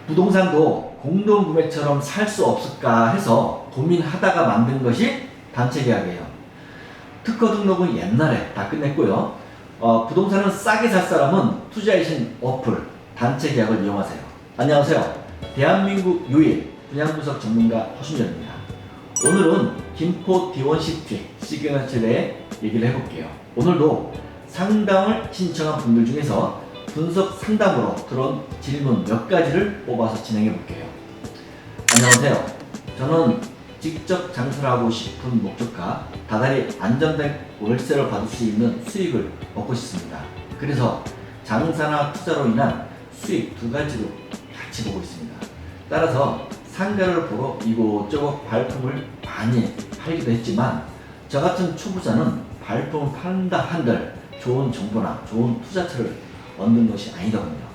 부동산도 공동구매처럼 살 수 없을까 해서 고민하다가 만든 것이 단체계약이에요. 특허 등록은 옛날에 다 끝냈고요. 부동산은 싸게 살 사람은 투자이신 어플 단체계약을 이용하세요. 안녕하세요. 대한민국 유일 분양분석 전문가 허순전입니다. 오늘은 김포 D1CT 시그너처에 대해 얘기를 해볼게요. 오늘도 상담을 신청한 분들 중에서 분석 상담으로 들어온 질문 몇 가지를 뽑아서 진행해 볼게요. 안녕하세요. 저는 직접 장사를 하고 싶은 목적과 다달이 안정된 월세를 받을 수 있는 수익을 얻고 싶습니다. 그래서 장사나 투자로 인한 수익 두 가지로 같이 보고 있습니다. 따라서 상가를 보러 이곳저곳 발품을 많이 팔기도 했지만 저 같은 초보자는 발품을 판다 한들 좋은 정보나 좋은 투자처를 얻는 것이 아니더군요.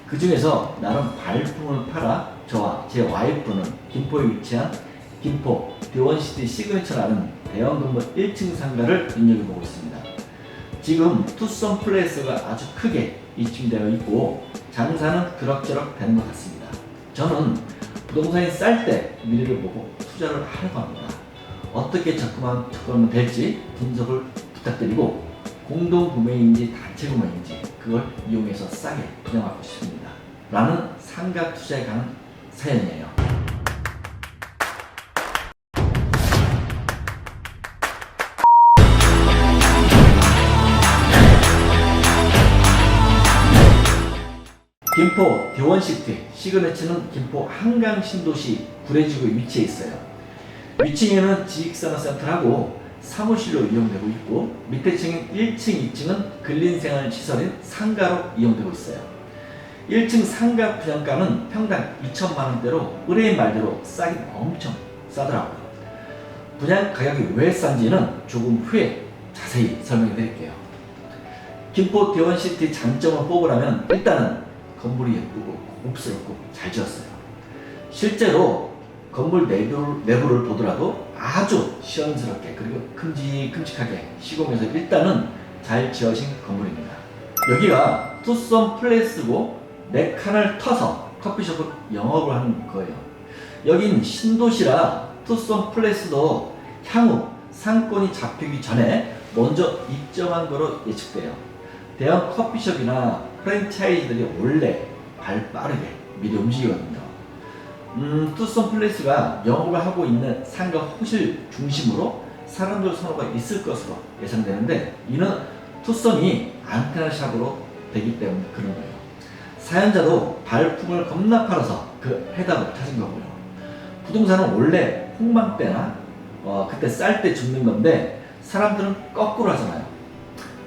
그 중에서 나는 발품을 팔아 저와 제 와이프는 김포에 위치한 김포 D1CT 시그니처라는 대형 건물 1층 상가를 눈여겨보고 있습니다. 지금 투썸 플레이스가 아주 크게 입주되어 있고 장사는 그럭저럭 되는 것 같습니다. 저는 부동산이 쌀 때 미래를 보고 투자를 하려고 합니다. 어떻게 접근하면 될지 분석을 부탁드리고 공동구매인지 단체구매인지 그걸 이용해서 싸게 분양하고 싶습니다. 라는 상가 투자에 관한 사연이에요. 김포 D1CT 시그너처는 김포 한강 신도시 구례지구에 위치해 있어요. 위층에는 지식산업센터라고 사무실로 이용되고 있고 밑에 층인 1층, 2층은 근린생활시설인 상가로 이용되고 있어요. 1층 상가 분양가는 평당 2천만 원대로 의뢰인 말대로 싸긴 엄청 싸더라고요. 분양 가격이 왜 싼지는 조금 후에 자세히 설명해 드릴게요. 김포 D1CT 장점을 뽑으라면 일단은 건물이 예쁘고 고급스럽고 잘 지었어요. 실제로 건물 내부를 보더라도 아주 시원스럽게 그리고 큼직큼직하게 시공해서 일단은 잘 지어진 건물입니다. 여기가 투썸 플레이스고 4칸을 터서 커피숍을 영업을 하는 거예요. 여긴 신도시라 투썸 플레이스도 향후 상권이 잡히기 전에 먼저 입점한 거로 예측돼요. 대형 커피숍이나 프랜차이즈들이 원래 발 빠르게 미리 움직이거든요. 투썸 플레이스가 영업을 하고 있는 상가 호실 중심으로 사람들 선호가 있을 것으로 예상되는데 이는 투썸이 안테나샵으로 되기 때문에 그런 거예요. 사연자도 발품을 겁나 팔아서 그 해답을 찾은 거고요. 부동산은 원래 폭망 때나 그때 쌀 때 죽는 건데 사람들은 거꾸로 하잖아요.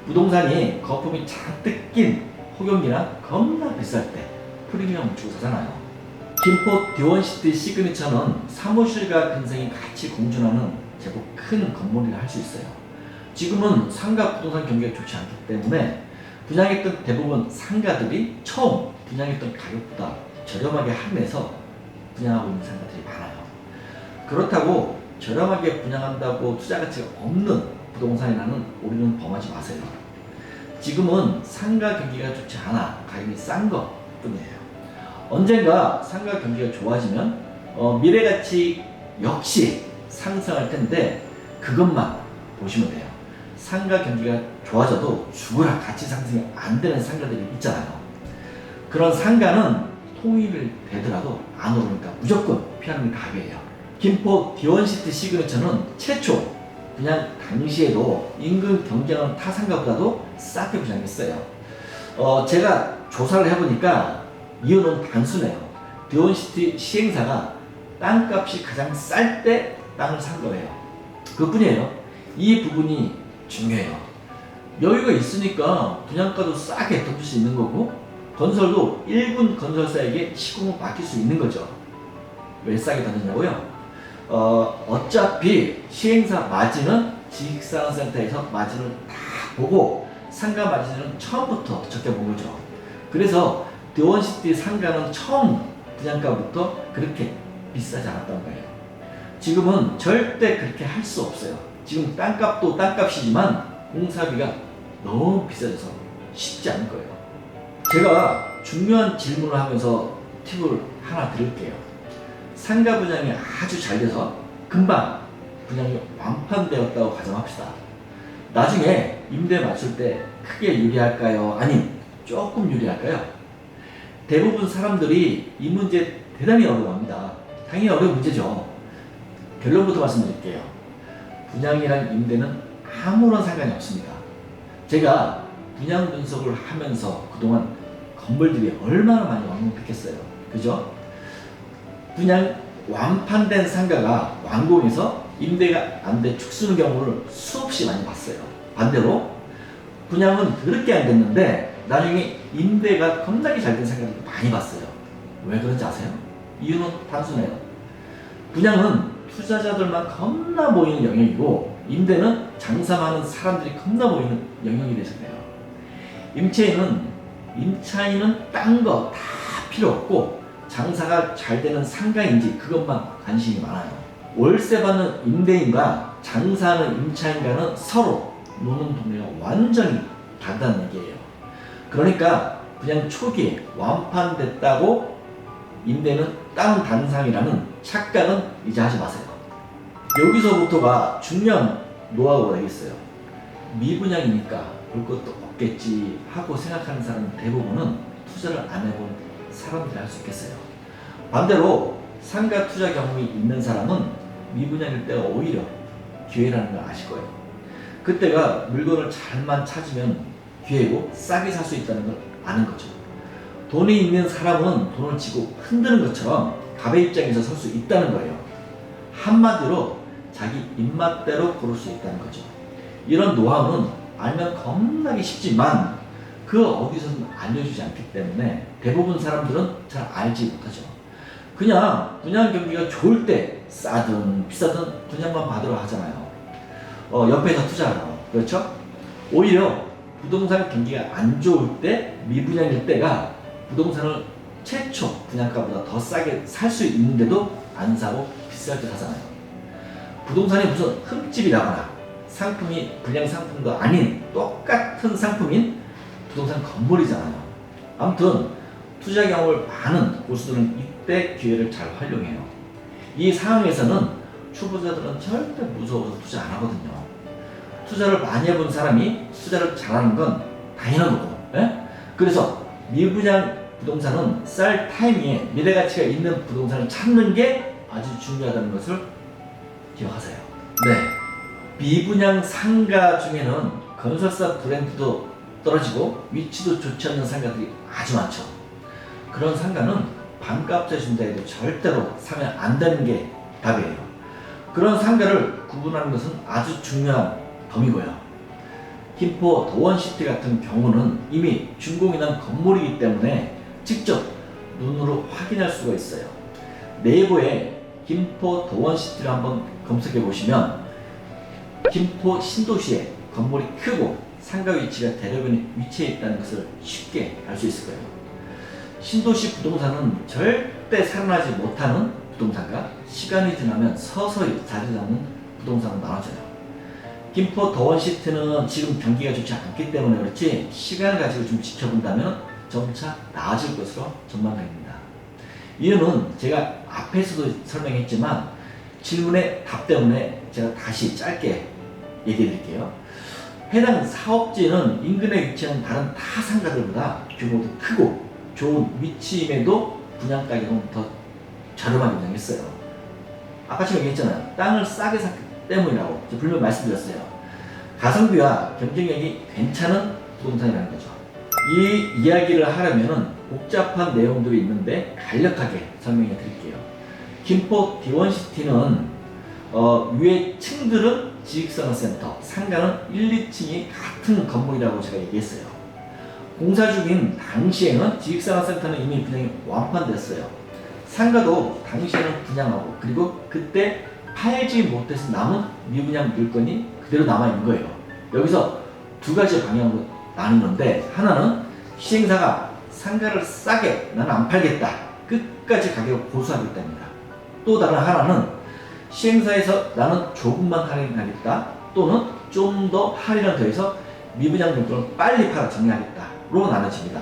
부동산이 거품이 잔뜩 낀 호경이나 겁나 비쌀 때 프리미엄 주고 사잖아요. 김포 D1CT 시그니처는 사무실과 근생이 같이 공존하는 제법 큰 건물이라 할 수 있어요. 지금은 상가 부동산 경기가 좋지 않기 때문에 분양했던 대부분 상가들이 처음 분양했던 가격보다 저렴하게 할인해서 분양하고 있는 상가들이 많아요. 그렇다고 저렴하게 분양한다고 투자 가치가 없는 부동산이라는 오류는 범하지 마세요. 지금은 상가 경기가 좋지 않아 가격이 싼 것 뿐이에요. 언젠가 상가 경기가 좋아지면 미래가치 역시 상승할 텐데 그것만 보시면 돼요. 상가 경기가 좋아져도 죽으라 가치 상승이 안 되는 상가들이 있잖아요. 그런 상가는 통일이 되더라도 안 오르니까 무조건 피하는 게 답이에요. 김포 D1CT 시그니처는 최초 분양 당시에도 인근 경쟁하는 타 상가보다도 싸게 분양했어요. 제가 조사를 해보니까 이유는 단순해요. D1CT 시행사가 땅값이 가장 쌀 때 땅을 산 거예요. 그뿐이에요. 이 부분이 중요해요. 여유가 있으니까 분양가도 싸게 덮을 수 있는 거고 건설도 1군 건설사에게 시공을 맡길 수 있는 거죠. 왜 싸게 닫느냐고요? 어차피 시행사 마진은 지식산업센터에서 마진을 다 보고 상가 마진은 처음부터 적혀본 거죠. 그래서 D1CT 상가는 처음 분양가부터 그렇게 비싸지 않았던 거예요. 지금은 절대 그렇게 할 수 없어요. 지금 땅값도 땅값이지만 공사비가 너무 비싸져서 쉽지 않을 거예요. 제가 중요한 질문을 하면서 팁을 하나 드릴게요. 상가 분양이 아주 잘 돼서 금방 분양이 완판되었다고 가정합시다. 나중에 임대 맞출 때 크게 유리할까요? 아님 조금 유리할까요? 대부분 사람들이 이 문제 대단히 어려워합니다. 당연히 어려운 문제죠. 결론부터 말씀드릴게요. 분양이랑 임대는 아무런 상관이 없습니다. 제가 분양 분석을 하면서 그동안 건물들이 얼마나 많이 완공됐겠어요. 그죠? 분양 완판된 상가가 완공해서 임대가 안 돼 죽쓰는 경우를 수없이 많이 봤어요. 반대로 분양은 그렇게 안 됐는데 나중에 임대가 겁나게 잘 된 상가들도 많이 봤어요. 왜 그런지 아세요? 이유는 단순해요. 분양은 투자자들만 겁나 모이는 영역이고 임대는 장사하는 사람들이 겁나 모이는 영역이 돼서 그래요. 임차인은 딴 거 다 필요 없고 장사가 잘 되는 상가인지 그것만 관심이 많아요. 월세 받는 임대인과 장사하는 임차인과는 서로 노는 동네가 완전히 다르다는 얘기예요. 그러니까 그냥 초기에 완판됐다고 임대는 다른 단상이라는 착각은 이제 하지 마세요. 여기서부터가 중요한 노하우가 되겠어요. 미분양이니까 볼 것도 없겠지 하고 생각하는 사람 대부분은 투자를 안 해본 사람들이 할 수 있겠어요. 반대로 상가 투자 경험이 있는 사람은 미분양일 때가 오히려 기회라는 걸 아실 거예요. 그때가 물건을 잘만 찾으면 기회고 싸게 살 수 있다는 걸 아는 거죠. 돈이 있는 사람은 돈을 쥐고 흔드는 것처럼 갑의 입장에서 설 수 있다는 거예요. 한마디로 자기 입맛대로 고를 수 있다는 거죠. 이런 노하우는 알면 겁나게 쉽지만 그 어디서는 알려주지 않기 때문에 대부분 사람들은 잘 알지 못하죠. 그냥 분양 경기가 좋을 때 싸든 비싸든 분양만 받으러 하잖아요. 옆에서 투자하러. 그렇죠? 오히려 부동산 경기가 안 좋을 때 미분양일 때가 부동산을 최초 분양가보다 더 싸게 살 수 있는데도 안 사고 비쌀 때 사잖아요. 부동산이 무슨 흠집이라거나 상품이 불량 상품도 아닌 똑같은 상품인 부동산 건물이잖아요. 아무튼 투자 경험을 많은 고수들은 이때 기회를 잘 활용해요. 이 상황에서는 초보자들은 절대 무서워서 투자 안 하거든요. 투자를 많이 해본 사람이 투자를 잘하는 건 당연한 거고. 예? 그래서 미분양 부동산은 쌀 타이밍에 미래가치가 있는 부동산을 찾는 게 아주 중요하다는 것을 기억하세요. 네, 미분양 상가 중에는 건설사 브랜드도 떨어지고 위치도 좋지 않는 상가들이 아주 많죠. 그런 상가는 반값에 준다 해도 절대로 사면 안 되는 게 답이에요. 그런 상가를 구분하는 것은 아주 중요한 덤이고요. 김포 도원시티 같은 경우는 이미 준공이 난 건물이기 때문에 직접 눈으로 확인할 수가 있어요. 네이버에 김포 도원시티를 한번 검색해 보시면 김포 신도시에 건물이 크고 상가 위치가 대로변에 위치해 있다는 것을 쉽게 알 수 있을 거예요. 신도시 부동산은 절대 살아나지 못하는 부동산과 시간이 지나면 서서히 자리 잡는 부동산으로 나눠져요. 김포 더원시티는 지금 경기가 좋지 않기 때문에 그렇지 시간을 가지고 좀 지켜본다면 점차 나아질 것으로 전망됩니다. 이유는 제가 앞에서도 설명했지만 질문의 답 때문에 제가 다시 짧게 얘기해 드릴게요. 해당 사업지는 인근에 위치한 다른 타 상가들보다 규모도 크고 좋은 위치임에도 분양 가격은 더 저렴하게 분양했어요. 아까 제가 얘기했잖아요. 땅을 싸게 샀기 때문이라고 분명히 말씀드렸어요. 가성비와 경쟁력이 괜찮은 부동산이라는 거죠. 이 이야기를 하려면 복잡한 내용들이 있는데 간략하게 설명해 드릴게요. 김포 디원시티는 위에 층들은 지식산업센터, 상가는 1, 2층이 같은 건물이라고 제가 얘기했어요. 공사 중인 당시에는 지식산업센터는 이미 분양이 완판됐어요. 상가도 당시에는 분양하고 그리고 그때 팔지 못해서 남은 미분양 물건이 그대로 남아있는 거예요. 여기서 두 가지 방향으로 나누는데 하나는 시행사가 상가를 싸게 나는 안 팔겠다 끝까지 가격을 고수하겠답니다. 또 다른 하나는 시행사에서 나는 조금만 할인하겠다 또는 좀 더 할인을 더해서 미분양 물건을 빨리 팔아 정리하겠다로 나눠집니다.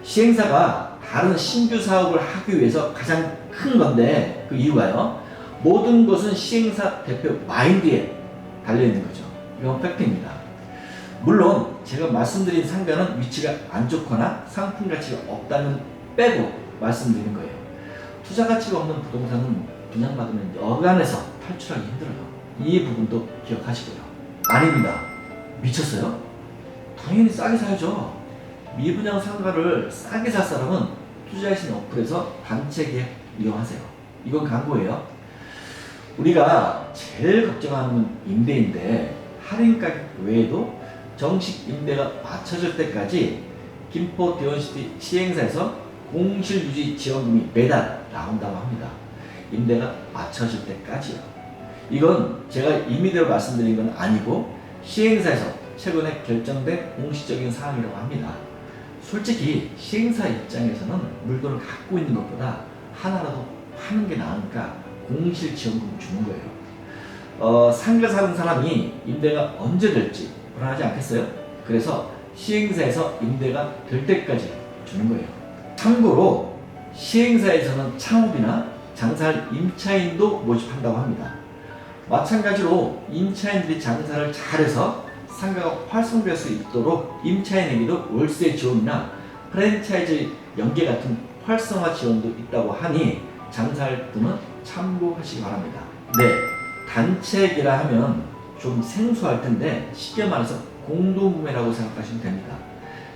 시행사가 다른 신규 사업을 하기 위해서 가장 큰 건데 그 이유가요. 모든 것은 시행사 대표 마인드에 달려있는 거죠. 이건 팩트입니다. 물론 제가 말씀드린 상가는 위치가 안 좋거나 상품 가치가 없다는 빼고 말씀드리는 거예요. 투자 가치가 없는 부동산은 분양받으면 여간해서 탈출하기 힘들어요. 이 부분도 기억하시고요. 아닙니다. 미쳤어요? 당연히 싸게 사야죠. 미분양 상가를 싸게 살 사람은 투자하신 어플에서 단체 계약 이용하세요. 이건 광고예요. 우리가 제일 걱정하는 임대인데 할인 가격 외에도 정식 임대가 맞춰질 때까지 김포 대원시티 시행사에서 공실 유지 지원금이 매달 나온다고 합니다. 임대가 맞춰질 때까지요. 이건 제가 임의대로 말씀드린 건 아니고 시행사에서 최근에 결정된 공식적인 사항이라고 합니다. 솔직히 시행사 입장에서는 물건을 갖고 있는 것보다 하나라도 파는 게 나으니까 공실 지원금을 주는 거예요. 상가 사는 사람이 임대가 언제 될지 불안하지 않겠어요? 그래서 시행사에서 임대가 될 때까지 주는 거예요. 참고로 시행사에서는 창업이나 장사할 임차인도 모집한다고 합니다. 마찬가지로 임차인들이 장사를 잘해서 상가가 활성될 수 있도록 임차인에게도 월세 지원이나 프랜차이즈 연계 같은 활성화 지원도 있다고 하니 장사할 분은 참고하시기 바랍니다. 네, 단체계라 하면 좀 생소할 텐데 쉽게 말해서 공동구매라고 생각하시면 됩니다.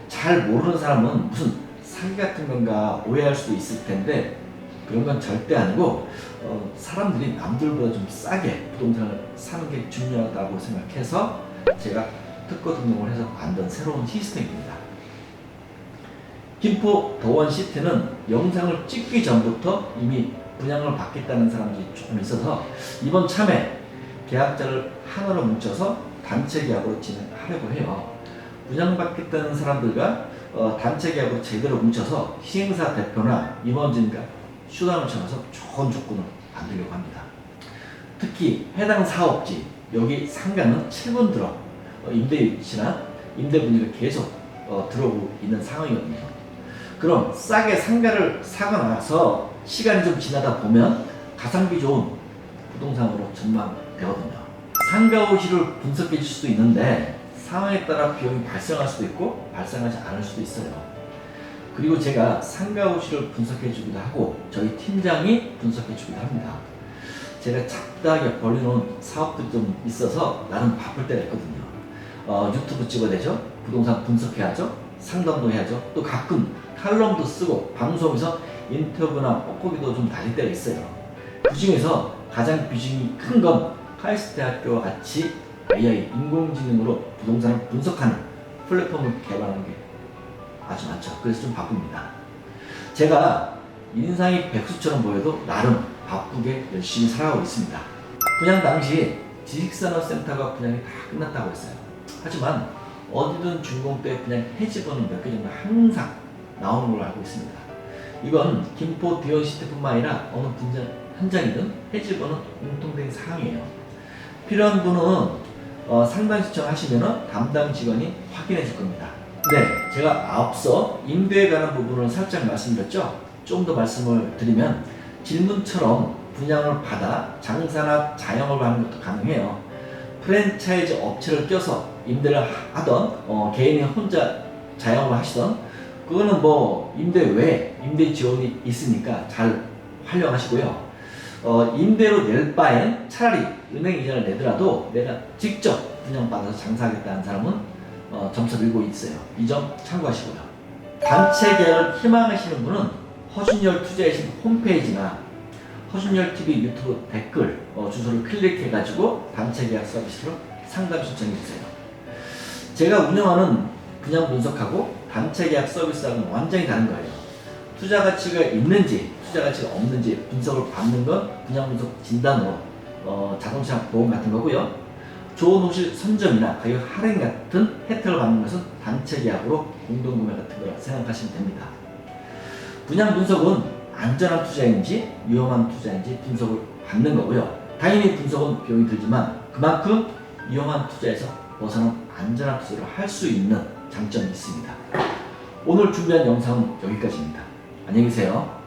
잘 모르는 사람은 무슨 사기 같은 건가 오해할 수도 있을 텐데 그런 건 절대 아니고 사람들이 남들보다 좀 싸게 부동산을 사는 게 중요하다고 생각해서 제가 특허 등록을 해서 만든 새로운 시스템입니다. 김포 더원시티는 영상을 찍기 전부터 이미 분양을 받겠다는 사람들이 조금 있어서 이번 참에 계약자를 하나로 뭉쳐서 단체 계약으로 진행하려고 해요. 분양받겠다는 사람들과 단체 계약으로 제대로 뭉쳐서 시행사 대표나 임원진과 수단을 찾아서 좋은 조건을 만들려고 합니다. 특히 해당 사업지, 여기 상가는 최근 들어 임대일치나 임대 분위기가 계속 들어오고 있는 상황이거든요. 그럼 싸게 상가를 사고 나서 시간이 좀 지나다 보면 가성비 좋은 부동산으로 전망되거든요. 상가 호실을 분석해 줄 수도 있는데 상황에 따라 비용이 발생할 수도 있고 발생하지 않을 수도 있어요. 그리고 제가 상가 호실을 분석해 주기도 하고 저희 팀장이 분석해 주기도 합니다. 제가 잡다하게 벌려놓은 사업들이 좀 있어서 나름 바쁠 때가 있거든요. 유튜브 찍어내죠, 부동산 분석해야죠, 상담도 해야죠, 또 가끔 칼럼도 쓰고 방송에서 인터뷰나 뻐꾸기도 좀 달릴 때가 있어요. 그 중에서 가장 비중이 큰 건 카이스트대학교와 같이 AI 인공지능으로 부동산을 분석하는 플랫폼을 개발하는 게 아주 많죠. 그래서 좀 바쁩니다. 제가 인상이 백수처럼 보여도 나름 바쁘게 열심히 살아가고 있습니다. 분양 당시 지식산업센터가 분양이 다 끝났다고 했어요. 하지만 어디든 준공 때 분양 해지번은 몇 개 정도 항상 나오는 걸로 알고 있습니다. 이건 김포 대원시티뿐만 아니라 어느 분양 현장이든 해지번은 공통된 사항이에요. 필요한 분은 상담 신청하시면 담당 직원이 확인해 줄 겁니다. 네, 제가 앞서 임대에 관한 부분을 살짝 말씀드렸죠. 좀 더 말씀을 드리면 질문처럼 분양을 받아 장사나 자영업을 하는 것도 가능해요. 프랜차이즈 업체를 껴서 임대를 하던 개인이 혼자 자영업을 하시던 그거는 뭐 임대 외에 임대 지원이 있으니까 잘 활용하시고요. 임대로 낼 바엔 차라리 은행 이자를 내더라도 내가 직접 분양받아서 장사하겠다는 사람은 점수 밀고 있어요. 이 점 참고하시고요. 단체 계약을 희망하시는 분은 허준열 투자의 신 홈페이지나 허준열TV 유튜브 댓글 주소를 클릭해가지고 단체 계약 서비스로 상담 신청해주세요. 제가 운영하는 분양 분석하고 단체 계약 서비스하고는 완전히 다른 거예요. 투자 가치가 있는지 투자 가치가 없는지 분석을 받는 건 분양 분석 진단으로 자동차 보험 같은 거고요. 좋은 호실 선점이나 가격 할인 같은 혜택을 받는 것은 단체 계약으로 공동구매 같은 걸 생각하시면 됩니다. 분양 분석은 안전한 투자인지 위험한 투자인지 분석을 받는 거고요. 당연히 분석은 비용이 들지만 그만큼 위험한 투자에서 벗어난 안전한 투자를 할 수 있는 장점이 있습니다. 오늘 준비한 영상은 여기까지입니다. 안녕히 계세요.